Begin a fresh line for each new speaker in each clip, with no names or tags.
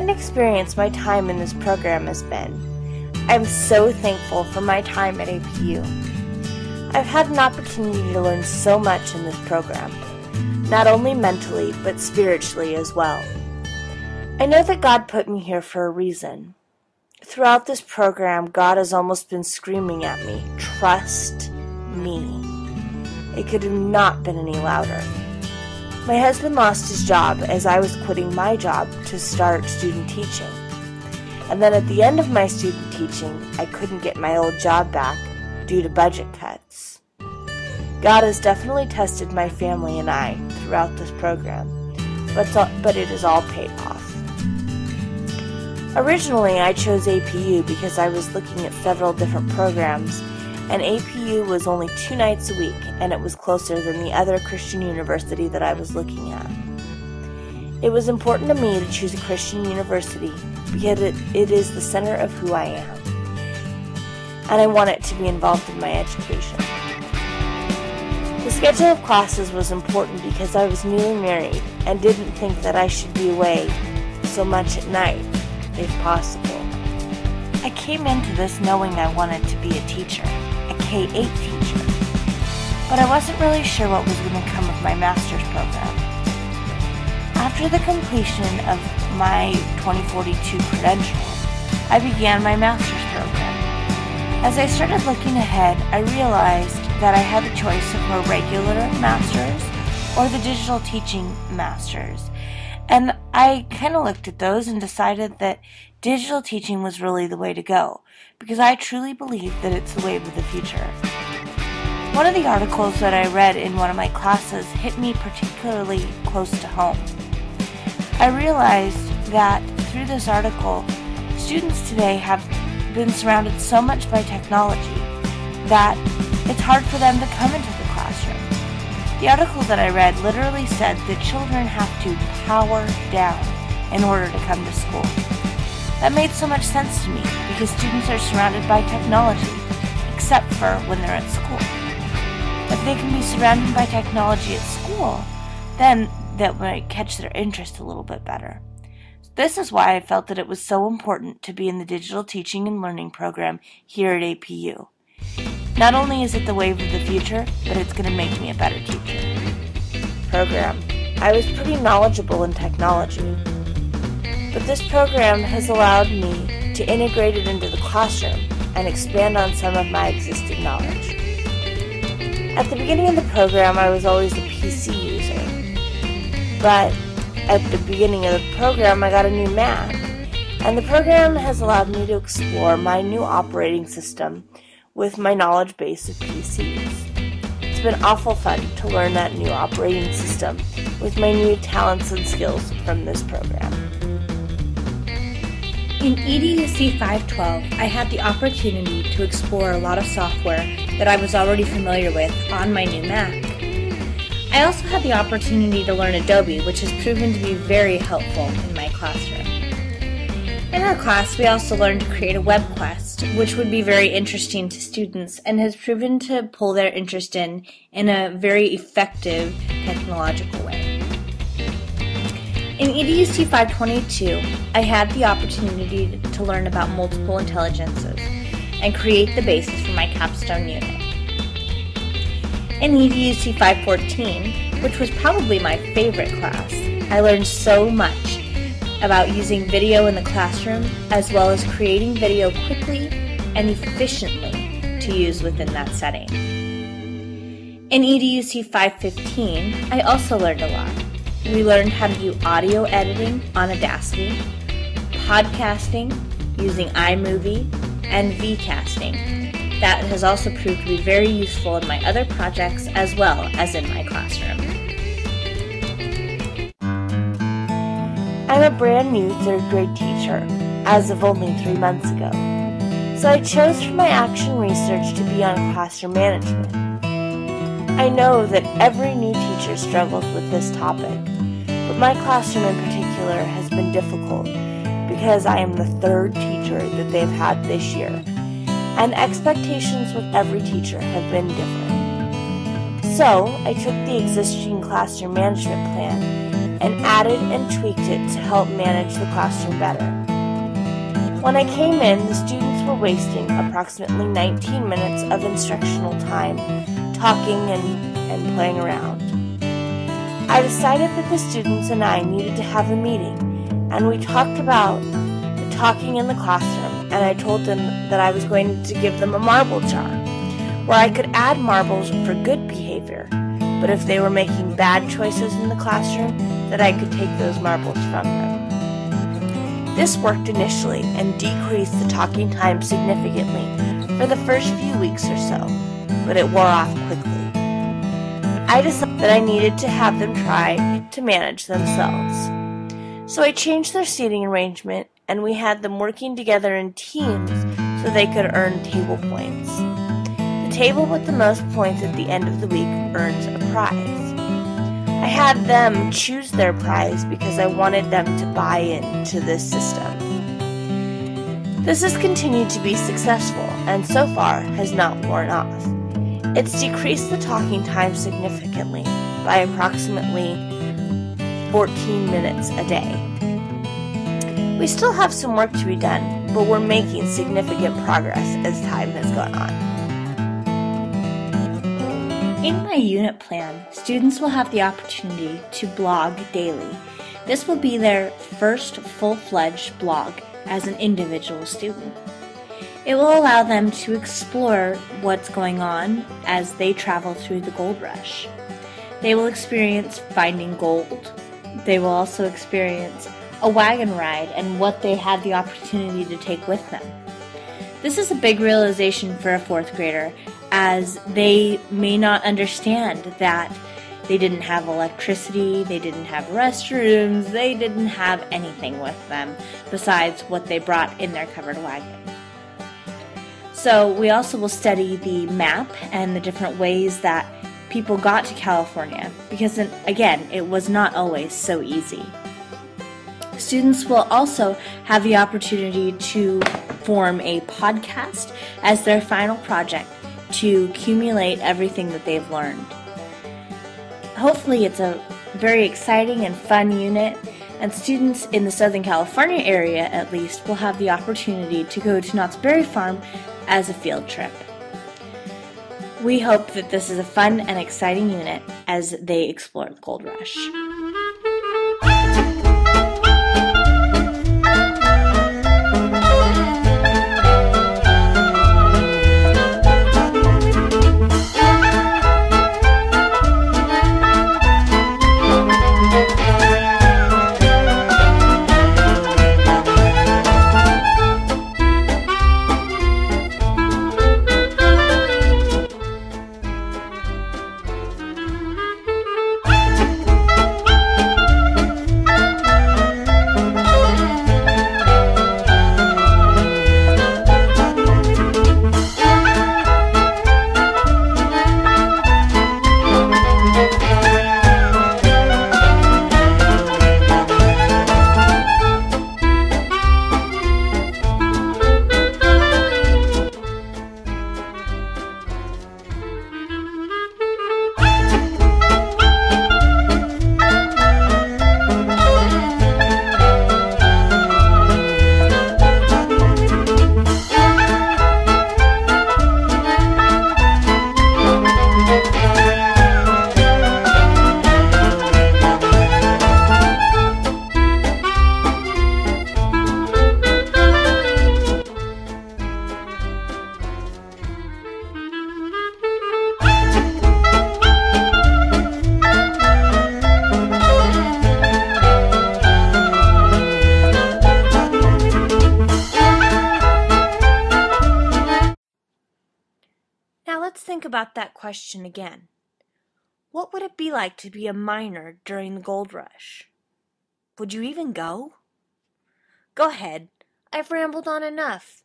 an experience my time in this program has been. I'm so thankful for my time at APU. I've had an opportunity to learn so much in this program, not only mentally, but spiritually as well. I know that God put me here for a reason. Throughout this program, God has almost been screaming at me, "Trust me." It could have not been any louder. My husband lost his job as I was quitting my job to start student teaching. And then at the end of my student teaching, I couldn't get my old job back due to budget cuts. God has definitely tested my family and I throughout this program, but it has all paid off. Originally, I chose APU because I was looking at several different programs, and APU was only 2 nights a week, and it was closer than the other Christian university that I was looking at. It was important to me to choose a Christian university because it is the center of who I am, and I want it to be involved in my education. The schedule of classes was important because I was newly married and didn't think that I should be away so much at night, if possible. I came into this knowing I wanted to be a teacher, a K-8 teacher, but I wasn't really sure what was going to come of my master's program. After the completion of my 2042 credential, I began my master's program. As I started looking ahead, I realized that I had the choice of a regular master's or the digital teaching master's. And I kind of looked at those and decided that digital teaching was really the way to go, because I truly believe that it's the wave of the future. One of the articles that I read in one of my classes hit me particularly close to home. I realized that through this article, students today have been surrounded so much by technology that it's hard for them to come into the classroom. The article that I read literally said that children have to power down in order to come to school. That made so much sense to me because students are surrounded by technology, except for when they're at school. If they can be surrounded by technology at school, then that might catch their interest a little bit better. This is why I felt that it was so important to be in the digital teaching and learning program here at APU. Not only is it the wave of the future, but it's going to make me a better teacher. Program. I was pretty knowledgeable in technology, but this program has allowed me to integrate it into the classroom and expand on some of my existing knowledge. At the beginning of the program, I was always a PC user, but at the beginning of the program, I got a new Mac, and the program has allowed me to explore my new operating system with my knowledge base of PCs. It's been awful fun to learn that new operating system with my new talents and skills from this program.
In EDUC 512, I had the opportunity to explore a lot of software that I was already familiar with on my new Mac. I also had the opportunity to learn Adobe, which has proven to be very helpful in my classroom. In our class, we also learned to create a web quest, which would be very interesting to students and has proven to pull their interest in a very effective technological way. In EDUC 522, I had the opportunity to learn about multiple intelligences and create the basis for my capstone unit. In EDUC 514, which was probably my favorite class, I learned so much about using video in the classroom, as well as creating video quickly and efficiently to use within that setting. In EDUC 515, I also learned a lot. We learned how to do audio editing on Audacity, podcasting using iMovie, and vcasting. That has also proved to be very useful in my other projects as well as in my classroom.
I'm a brand new 3rd grade teacher, as of only 3 months ago. So I chose for my action research to be on classroom management. I know that every new teacher struggles with this topic, but my classroom in particular has been difficult because I am the 3rd teacher that they've had this year, and expectations with every teacher have been different. So I took the existing classroom management plan and added and tweaked it to help manage the classroom better. When I came in, the students were wasting approximately 19 minutes of instructional time talking and playing around. I decided that the students and I needed to have a meeting, and we talked about the talking in the classroom, and I told them that I was going to give them a marble jar, where I could add marbles for good behavior, but if they were making bad choices in the classroom, that I could take those marbles from them. This worked initially and decreased the talking time significantly for the first few weeks or so, but it wore off quickly. I decided that I needed to have them try to manage themselves. So I changed their seating arrangement, and we had them working together in teams so they could earn table points. The table with the most points at the end of the week earns a prize. I had them choose their prize because I wanted them to buy into this system. This has continued to be successful and so far has not worn off. It's decreased the talking time significantly by approximately 14 minutes a day. We still have some work to be done, but we're making significant progress as time has gone on.
In my unit plan, students will have the opportunity to blog daily. This will be their first full-fledged blog as an individual student. It will allow them to explore what's going on as they travel through the gold rush. They will experience finding gold. They will also experience a wagon ride and what they had the opportunity to take with them. This is a big realization for a fourth grader, as they may not understand that they didn't have electricity, they didn't have restrooms, they didn't have anything with them besides what they brought in their covered wagon. So we also will study the map and the different ways that people got to California, because again, it was not always so easy. Students will also have the opportunity to form a podcast as their final project to accumulate everything that they've learned. Hopefully it's a very exciting and fun unit, and students in the Southern California area at least will have the opportunity to go to Knott's Berry Farm as a field trip. We hope that this is a fun and exciting unit as they explore the Gold Rush. Let's think about that question again. What would it be like to be a miner during the gold rush? Would you even go? Go ahead. I've rambled on enough.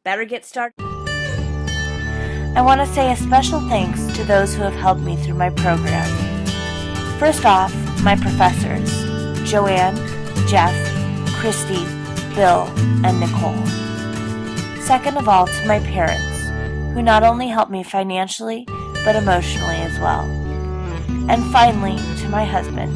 Better get started.
I want to say a special thanks to those who have helped me through my program. First off, my professors, Joanne, Jeff, Christy, Bill, and Nicole. Second of all, to my parents, who not only helped me financially, but emotionally as well. And finally, to my husband,